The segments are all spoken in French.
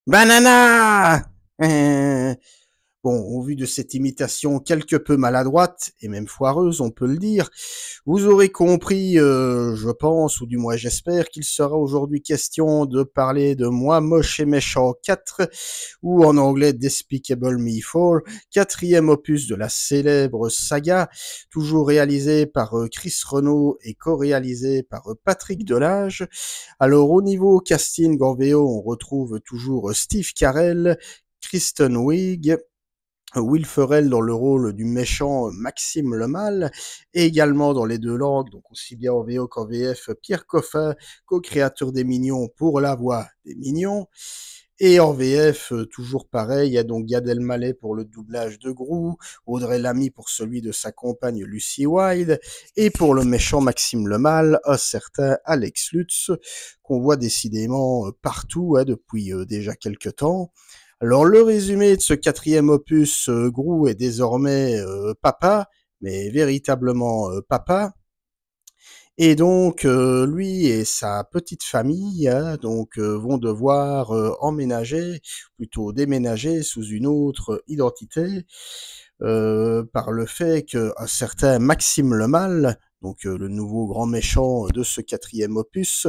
Banana! Bon, au vu de cette imitation quelque peu maladroite, et même foireuse, on peut le dire, vous aurez compris, je pense, ou du moins j'espère, qu'il sera aujourd'hui question de parler de Moi Moche et Méchant 4, ou en anglais Despicable Me 4, quatrième opus de la célèbre saga, toujours réalisé par Chris Renaud et co-réalisé par Patrick Delage. Alors au niveau casting en VO, on retrouve toujours Steve Carell, Kristen Wiig, Will Ferrell dans le rôle du méchant Maxime le Mal, et également dans les deux langues, donc aussi bien en VO qu'en VF, Pierre Coffin, co-créateur des Mignons pour la voix des Mignons. Et en VF, toujours pareil, il y a donc Gad Elmaleh pour le doublage de Gru, Audrey Lamy pour celui de sa compagne Lucy Wilde, et pour le méchant Maxime le Mal, un certain Alex Lutz, qu'on voit décidément partout depuis déjà quelques temps. Alors le résumé de ce quatrième opus, Gru est désormais papa, mais véritablement papa. Et donc lui et sa petite famille vont devoir emménager, plutôt déménager sous une autre identité, par le fait qu'un certain Maxime le Mal, donc le nouveau grand méchant de ce quatrième opus,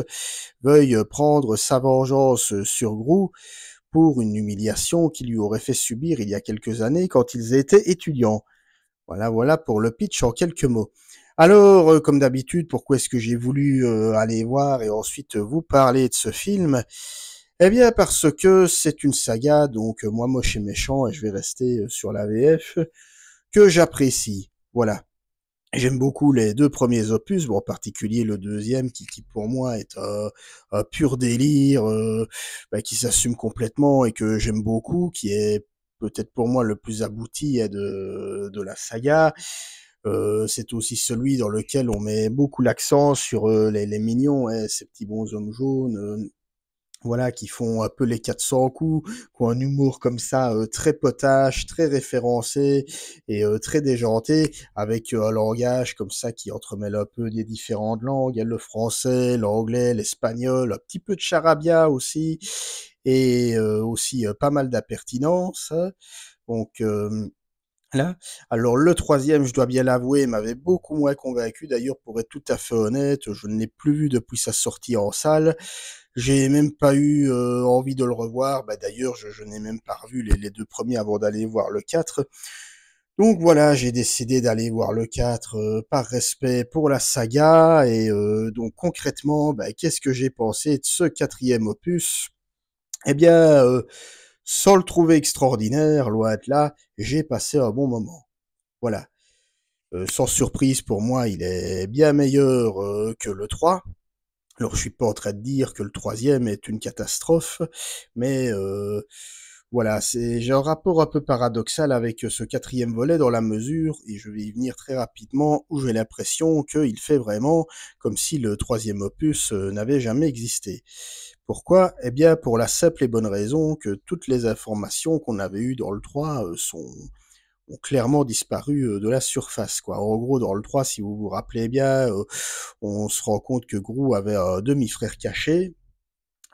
veuille prendre sa vengeance sur Gru pour une humiliation qu'il lui aurait fait subir il y a quelques années quand ils étaient étudiants. Voilà pour le pitch en quelques mots. Alors, comme d'habitude, pourquoi est-ce que j'ai voulu aller voir et ensuite vous parler de ce film? Eh bien, parce que c'est une saga, donc moi moche et méchant, et je vais rester sur la VF, que j'apprécie. Voilà. J'aime beaucoup les deux premiers opus, bon, en particulier le deuxième qui pour moi est un pur délire, qui s'assume complètement et que j'aime beaucoup, qui est peut-être pour moi le plus abouti de la saga. C'est aussi celui dans lequel on met beaucoup l'accent sur les mignons, ces petits bonshommes jaunes, voilà, qui font un peu les 400 coups, qui ont un humour comme ça très potache, très référencé et très déjanté, avec un langage comme ça qui entremêle un peu des différentes langues, le français, l'anglais, l'espagnol, un petit peu de charabia aussi, et aussi pas mal d'impertinence. Donc là, alors le troisième, je dois bien l'avouer, m'avait beaucoup moins convaincu. D'ailleurs, pour être tout à fait honnête, je ne l'ai plus vu depuis sa sortie en salle. J'ai même pas eu envie de le revoir. D'ailleurs, je n'ai même pas revu les deux premiers avant d'aller voir le 4. Donc voilà, j'ai décidé d'aller voir le 4 par respect pour la saga. Et donc concrètement, qu'est-ce que j'ai pensé de ce quatrième opus? Eh bien, sans le trouver extraordinaire, loin de là, j'ai passé un bon moment. Voilà. Sans surprise, pour moi, il est bien meilleur que le 3. Alors, je suis pas en train de dire que le troisième est une catastrophe, mais voilà, j'ai un rapport un peu paradoxal avec ce quatrième volet dans la mesure, et je vais y venir très rapidement, où j'ai l'impression qu'il fait vraiment comme si le troisième opus n'avait jamais existé. Pourquoi? Eh bien, pour la simple et bonne raison que toutes les informations qu'on avait eues dans le 3 ont clairement disparu de la surface, quoi. En gros, dans le 3, si vous vous rappelez bien, on se rend compte que Gru avait un demi-frère caché.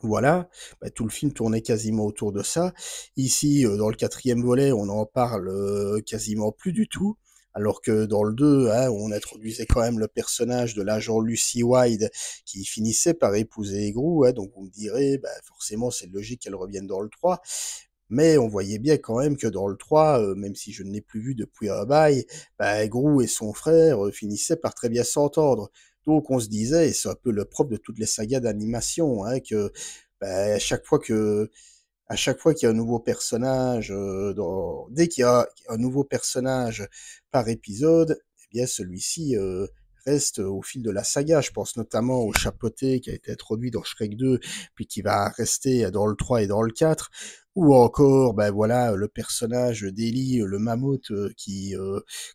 Voilà, tout le film tournait quasiment autour de ça. Ici, dans le quatrième volet, on en parle quasiment plus du tout. Alors que dans le 2, on introduisait quand même le personnage de l'agent Lucy Wilde qui finissait par épouser Gru, donc vous me direz, forcément c'est logique qu'elle revienne dans le 3. Mais on voyait bien quand même que dans le 3, même si je ne l'ai plus vu depuis un bail, Gru et son frère finissaient par très bien s'entendre. Donc on se disait, et c'est un peu le propre de toutes les sagas d'animation, que à chaque fois qu'il y a un nouveau personnage, dès qu'il y a un nouveau personnage par épisode, eh bien celui-ci reste au fil de la saga. Je pense notamment au chapeauté qui a été introduit dans Shrek 2, puis qui va rester dans le 3 et dans le 4, ou encore, voilà, le personnage d'Ellie, le mammouth,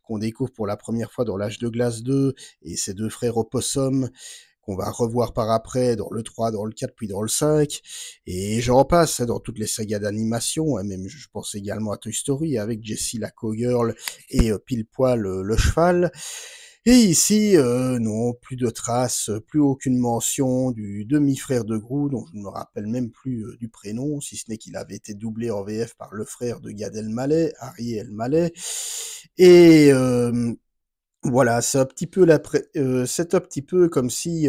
qu'on découvre pour la première fois dans l'Âge de glace 2, et ses deux frères opossums, qu'on va revoir par après dans le 3, dans le 4, puis dans le 5, et j'en passe dans toutes les sagas d'animation, même je pense également à Toy Story avec Jessie la Cowgirl et pile poil le cheval. Et ici, non, plus de traces, plus aucune mention du demi-frère de Grou, dont je ne me rappelle même plus du prénom, si ce n'est qu'il avait été doublé en VF par le frère de Gad Elmaleh, Harry Elmaleh. Et voilà, c'est un petit peu comme si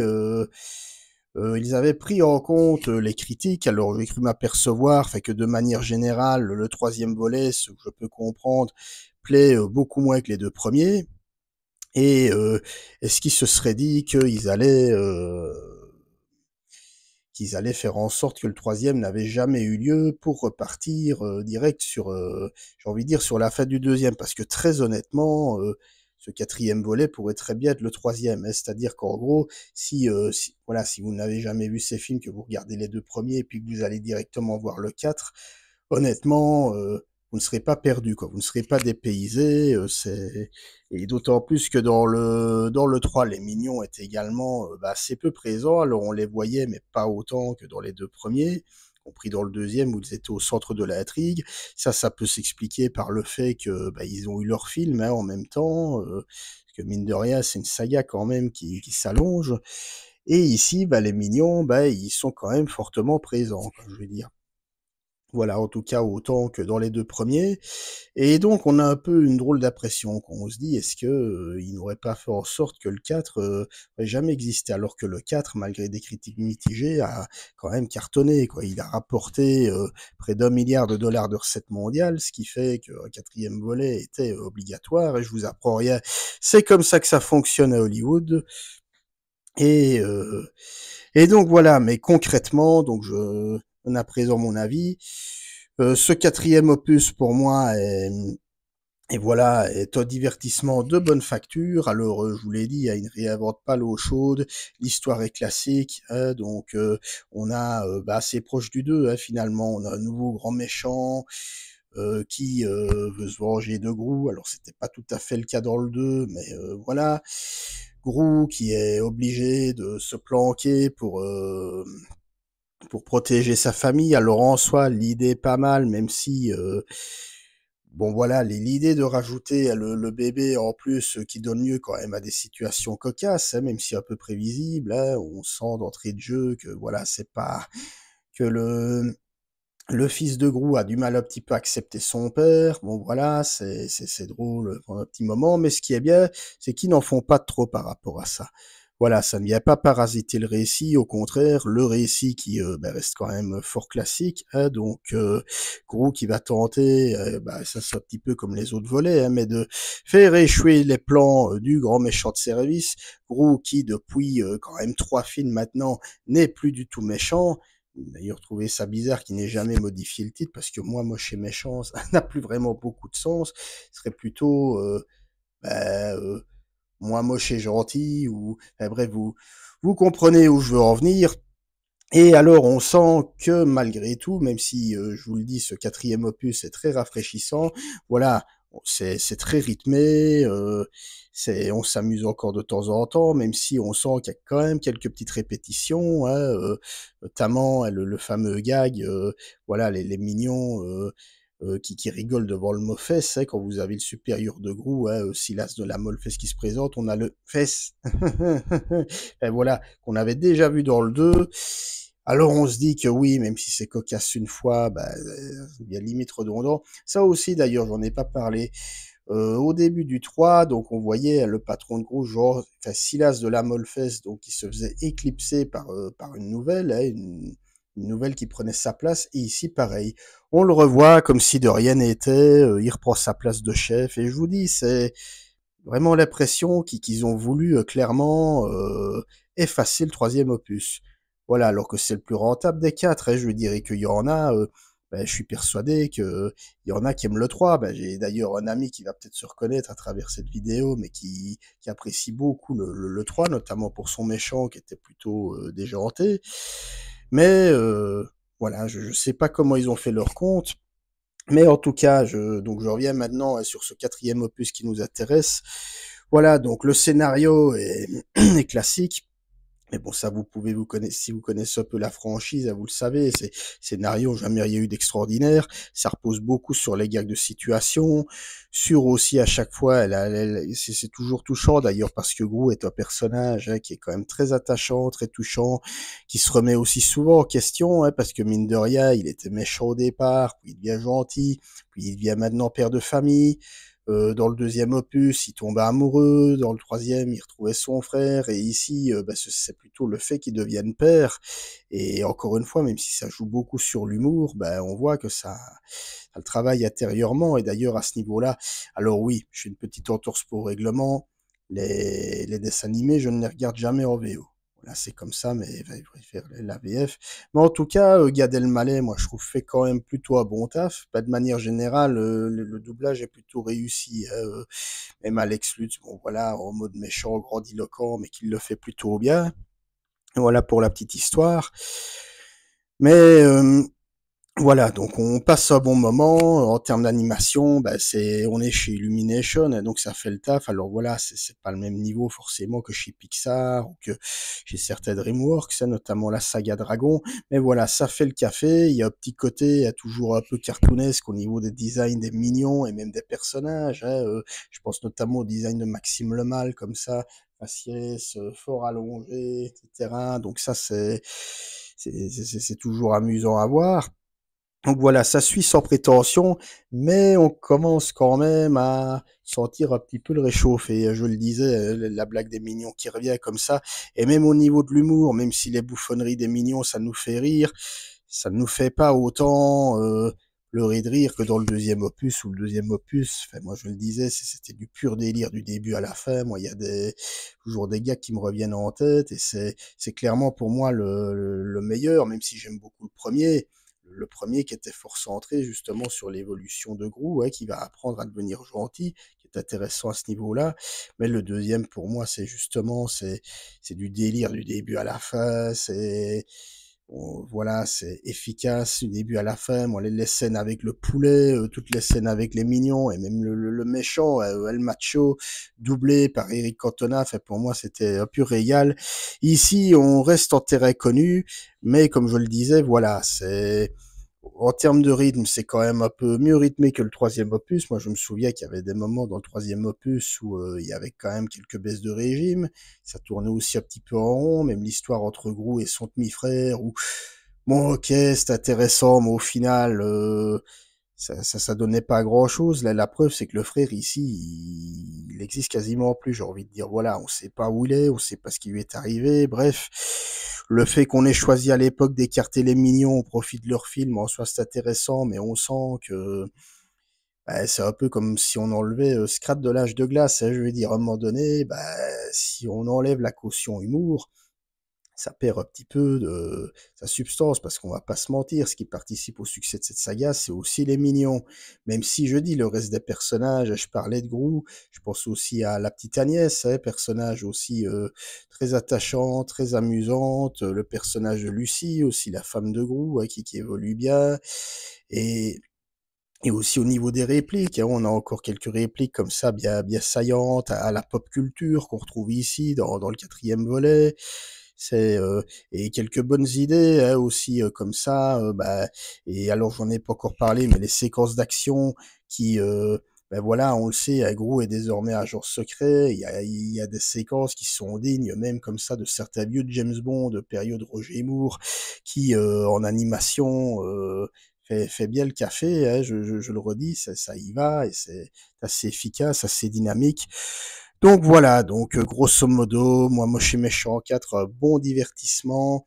ils avaient pris en compte les critiques. Alors j'ai cru m'apercevoir, fait que de manière générale, le troisième volet, ce que je peux comprendre, plaît beaucoup moins que les deux premiers. Et est-ce qu'ils se seraient dit qu'ils allaient faire en sorte que le troisième n'avait jamais eu lieu pour repartir direct sur, j'ai envie de dire, sur la fin du deuxième, parce que très honnêtement, ce quatrième volet pourrait très bien être le troisième, hein. C'est-à-dire qu'en gros, voilà, si vous n'avez jamais vu ces films, que vous regardez les deux premiers et puis que vous allez directement voir le 4, honnêtement, vous ne serez pas perdu, quoi. Vous ne serez pas dépaysé. Et d'autant plus que dans le 3, les mignons étaient également assez peu présents. Alors on les voyait, mais pas autant que dans les deux premiers, compris dans le deuxième où ils étaient au centre de l'intrigue. Ça peut s'expliquer par le fait que ils ont eu leur film en même temps. Parce que mine de rien, c'est une saga quand même qui s'allonge. Et ici, les mignons, ils sont quand même fortement présents, quoi, je veux dire. Voilà, en tout cas autant que dans les deux premiers. Et donc on a un peu une drôle d'impression, qu'on se dit: «Est-ce que, ils n'auraient pas fait en sorte que le 4 ait jamais existé?» Alors que le 4, malgré des critiques mitigées, a quand même cartonné, quoi. Il a rapporté, près d'1 milliard de recettes mondiales, ce qui fait qu'un quatrième volet était obligatoire, et je vous apprends rien, c'est comme ça que ça fonctionne à Hollywood. Et donc voilà, mais concrètement, donc je donne à présent mon avis. Ce quatrième opus, pour moi, est un divertissement de bonne facture. Alors, je vous l'ai dit, hein, il ne réinvente pas l'eau chaude, l'histoire est classique, hein, donc on a, assez proche du 2, hein, finalement. On a un nouveau grand méchant qui veut se venger de Gru. Alors, c'était pas tout à fait le cas dans le 2, mais voilà. Gru qui est obligé de se planquer pour protéger sa famille. Alors en soi, l'idée est pas mal, même si bon voilà, l'idée de rajouter le bébé en plus qui donne lieu quand même à des situations cocasses, hein, même si un peu prévisible, hein, on sent d'entrée de jeu que voilà, c'est pas que le fils de Gru a du mal un petit peu à accepter son père. Bon voilà, c'est drôle pendant un petit moment, mais ce qui est bien, c'est qu'ils n'en font pas trop par rapport à ça. Voilà, ça ne vient pas parasiter le récit, au contraire, le récit qui reste quand même fort classique, hein, donc Gru qui va tenter, ça c'est un petit peu comme les autres volets, hein, mais de faire échouer les plans du grand méchant de service. Gru qui depuis quand même 3 films maintenant n'est plus du tout méchant. D'ailleurs, trouvé ça bizarre qu'il n'ait jamais modifié le titre, parce que moi, moche et méchant, ça n'a plus vraiment beaucoup de sens. Ce serait plutôt bah, euh, moi, moche et gentil, ou bref, vous comprenez où je veux en venir. Et alors, on sent que malgré tout, même si, je vous le dis, ce quatrième opus est très rafraîchissant, voilà, c'est très rythmé, on s'amuse encore de temps en temps, même si on sent qu'il y a quand même quelques petites répétitions, hein, notamment le fameux gag, voilà, les mignons qui rigolent devant le mot fesse, hein, quand vous avez le supérieur de Grou, hein, Silas de la Molfesse qui se présente, on a le fesse, et voilà, qu'on avait déjà vu dans le 2. Alors on se dit que oui, même si c'est cocasse une fois, il y a limite redondant. Ça aussi d'ailleurs, j'en ai pas parlé. Au début du 3, donc on voyait le patron de Grou, Silas de la Molfesse, donc qui se faisait éclipser par une nouvelle, hein, une nouvelle qui prenait sa place. Et ici, pareil, on le revoit comme si de rien n'était, il reprend sa place de chef. Et je vous dis, c'est vraiment l'impression qu'ils ont voulu clairement effacer le troisième opus. Voilà, alors que c'est le plus rentable des 4, hein, je dirais qu'il y en a, je suis persuadé qu'il y en a qui aiment le 3. J'ai d'ailleurs un ami qui va peut-être se reconnaître à travers cette vidéo, mais qui apprécie beaucoup le 3, notamment pour son méchant qui était plutôt déjanté. Mais voilà, je sais pas comment ils ont fait leur compte. Mais en tout cas, donc je reviens maintenant sur ce quatrième opus qui nous intéresse. Voilà, donc le scénario est, est classique. Mais bon, ça, vous pouvez vous connaissez si vous connaissez un peu la franchise, vous le savez, c'est scénario, jamais rien eu d'extraordinaire. Ça repose beaucoup sur les gags de situation, sur aussi à chaque fois, c'est toujours touchant d'ailleurs parce que Gru est un personnage qui est quand même très attachant, très touchant, qui se remet aussi souvent en question, parce que mine de rien, il était méchant au départ, puis il devient gentil, puis il devient maintenant père de famille. Dans le deuxième opus, il tombait amoureux. Dans le troisième, il retrouvait son frère. Et ici, c'est plutôt le fait qu'il devienne père. Et encore une fois, même si ça joue beaucoup sur l'humour, on voit que ça le travaille intérieurement. Et d'ailleurs, à ce niveau-là, alors oui, je suis une petite entorse pour règlement. Les dessins animés, je ne les regarde jamais en VO. Voilà, c'est comme ça, mais je préfère la VF. Mais en tout cas, Gad Elmaleh, moi, je trouve fait quand même plutôt un bon taf. Pas de manière générale, le doublage est plutôt réussi. Même Alex Lutz, bon voilà, en mode méchant, grandiloquent, mais qui le fait plutôt bien. Voilà pour la petite histoire. Mais voilà, donc on passe un bon moment. En termes d'animation, on est chez Illumination, donc ça fait le taf. Alors voilà, c'est pas le même niveau forcément que chez Pixar ou que chez certains DreamWorks, notamment la saga Dragon. Mais voilà, ça fait le café. Il y a un petit côté, il y a toujours un peu cartoonesque au niveau des designs des mignons et même des personnages. Je pense notamment au design de Maxime Le Mal, comme ça, faciès, fort allongé, etc. Donc ça, c'est toujours amusant à voir. Donc voilà, ça suit sans prétention, mais on commence quand même à sentir un petit peu le réchauffer. Je le disais, la blague des mignons qui revient comme ça, et même au niveau de l'humour, même si les bouffonneries des mignons, ça nous fait rire, ça ne nous fait pas autant pleurer de rire que dans le deuxième opus, ou le deuxième opus, enfin, moi je le disais, c'était du pur délire du début à la fin. Moi, il y a toujours des gars qui me reviennent en tête, et c'est clairement pour moi le meilleur, même si j'aime beaucoup le premier. Le premier qui était fort centré justement sur l'évolution de Gru, qui va apprendre à devenir gentil, qui est intéressant à ce niveau-là. Mais le deuxième, pour moi, c'est du délire du début à la fin. Voilà, c'est efficace du début à la fin. Moi, les scènes avec le poulet, toutes les scènes avec les mignons, et même le méchant, El Macho, doublé par Eric Cantona, enfin, pour moi, c'était un pur régal. Ici, on reste en terrain connu, mais comme je le disais, voilà, en termes de rythme, c'est quand même un peu mieux rythmé que le troisième opus. Moi, je me souviens qu'il y avait des moments dans le troisième opus où il y avait quand même quelques baisses de régime. Ça tournait aussi un petit peu en rond, même l'histoire entre Gru et son demi-frère, où, bon, ok, c'est intéressant, mais au final, ça donnait pas grand-chose. Là, la preuve, c'est que le frère, ici, il existe quasiment plus, j'ai envie de dire. Voilà, on sait pas où il est, on sait pas ce qui lui est arrivé. Bref, le fait qu'on ait choisi à l'époque d'écarter les mignons au profit de leur film, en soi, c'est intéressant, mais on sent que c'est un peu comme si on enlevait Scrat de l'âge de glace. Je veux dire, à un moment donné, si on enlève la caution humour, ça perd un petit peu de sa substance, parce qu'on va pas se mentir, ce qui participe au succès de cette saga, c'est aussi les mignons. Même si je dis le reste des personnages, je parlais de Gru, je pense aussi à la petite Agnès, personnage aussi très attachant, très amusante, le personnage de Lucie, aussi la femme de Gru, qui évolue bien, et et aussi au niveau des répliques, on a encore quelques répliques comme ça, bien saillantes, à la pop culture, qu'on retrouve ici, dans le quatrième volet. C'est et quelques bonnes idées, aussi, comme ça, et alors j'en ai pas encore parlé, mais les séquences d'action qui, voilà, on le sait, Gru est désormais agent secret. Il y a des séquences qui sont dignes, même comme ça, de certains vieux James Bond, de période Roger Moore, qui, en animation, fait bien le café, je le redis, ça y va, et c'est assez efficace, assez dynamique. Donc voilà, donc grosso modo, moi Moche et Méchant 4, bon divertissement.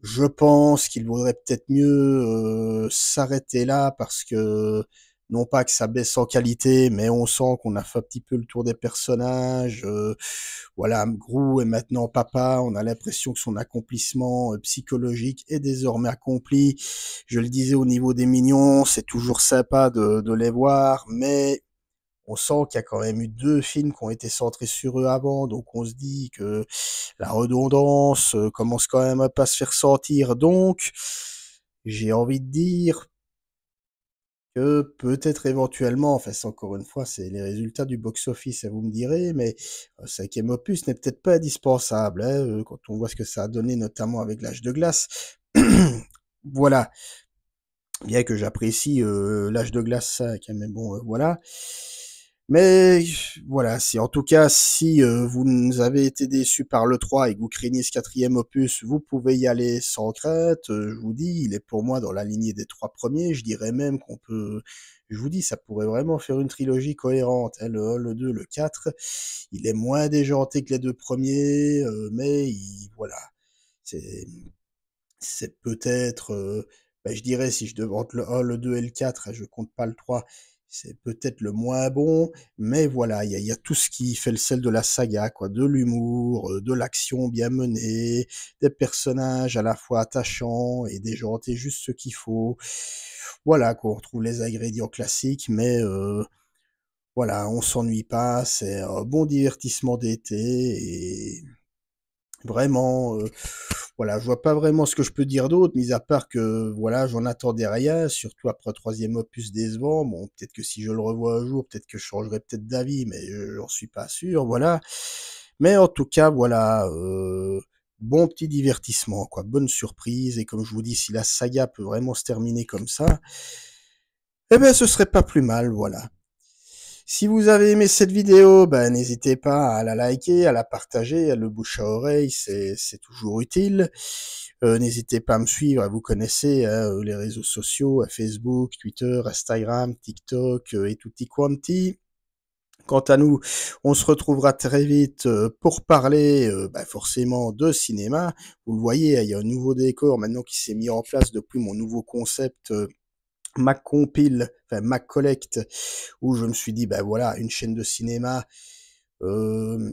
Je pense qu'il vaudrait peut-être mieux s'arrêter là, parce que non pas que ça baisse en qualité, mais on sent qu'on a fait un petit peu le tour des personnages. Voilà, Gru est maintenant papa, on a l'impression que son accomplissement psychologique est désormais accompli. Je le disais, au niveau des mignons, c'est toujours sympa de les voir, mais on sent qu'il y a quand même eu 2 films qui ont été centrés sur eux avant, donc on se dit que la redondance commence quand même à pas se faire sentir. Donc, j'ai envie de dire, que peut-être éventuellement, enfin ça encore une fois, c'est les résultats du box-office, vous me direz, mais 5e opus n'est peut-être pas indispensable, hein, quand on voit ce que ça a donné, notamment avec l'Âge de glace. Voilà, bien que j'apprécie l'Âge de glace 5, hein, mais bon, voilà. Mais voilà, si en tout cas, si vous nous avez été déçus par le 3 et que vous craignez ce 4e opus, vous pouvez y aller sans crainte. Je vous dis, il est pour moi dans la lignée des 3 premiers. Je dirais même qu'on peut, je vous dis, ça pourrait vraiment faire une trilogie cohérente, hein, le 1, le 2, le 4. Il est moins déjanté que les 2 premiers, mais voilà, c'est peut-être, je dirais si je devais entre le 1, le 2 et le 4, je compte pas le 3, c'est peut-être le moins bon, mais voilà, il y a tout ce qui fait le sel de la saga, quoi. De l'humour, de l'action bien menée, des personnages à la fois attachants et déjantés juste ce qu'il faut. Voilà, quoi, on retrouve les ingrédients classiques, mais voilà, on s'ennuie pas, c'est un bon divertissement d'été et vraiment, voilà, je vois pas vraiment ce que je peux dire d'autre, mis à part que, voilà, j'en attendais rien, surtout après un 3e opus décevant. Bon, peut-être que si je le revois un jour, peut-être que je changerai peut-être d'avis, mais j'en suis pas sûr, voilà. Mais en tout cas, voilà, bon petit divertissement, quoi, bonne surprise, et comme je vous dis, si la saga peut vraiment se terminer comme ça, eh ben, ce serait pas plus mal, voilà. Si vous avez aimé cette vidéo, ben, n'hésitez pas à la liker, à la partager, à le bouche à oreille, c'est toujours utile. N'hésitez pas à me suivre, vous connaissez hein, les réseaux sociaux, Facebook, Twitter, Instagram, TikTok et tutti quanti. Quant à nous, on se retrouvera très vite pour parler forcément de cinéma. Vous le voyez, il y a un nouveau décor maintenant qui s'est mis en place depuis mon nouveau concept Mac Compile, enfin Mac Collect, où je me suis dit, ben voilà, une chaîne de cinéma euh,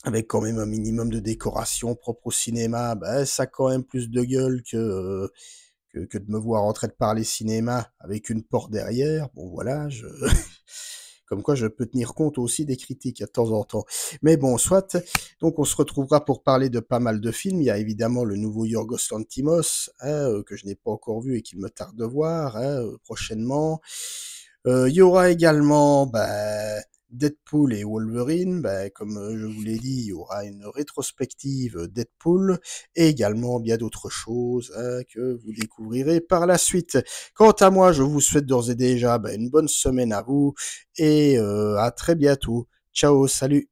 avec quand même un minimum de décoration propre au cinéma, ben ça a quand même plus de gueule que de me voir en train de parler cinéma avec une porte derrière. Bon voilà, comme quoi je peux tenir compte aussi des critiques de temps en temps. Mais bon, soit. Donc on se retrouvera pour parler de pas mal de films. Il y a évidemment le nouveau Yorgos Lanthimos, hein, que je n'ai pas encore vu et qu'il me tarde de voir hein, prochainement. Il y aura également Deadpool et Wolverine. Comme je vous l'ai dit, il y aura une rétrospective Deadpool et également bien d'autres choses hein, que vous découvrirez par la suite. Quant à moi, je vous souhaite d'ores et déjà une bonne semaine à vous et à très bientôt. Ciao, salut.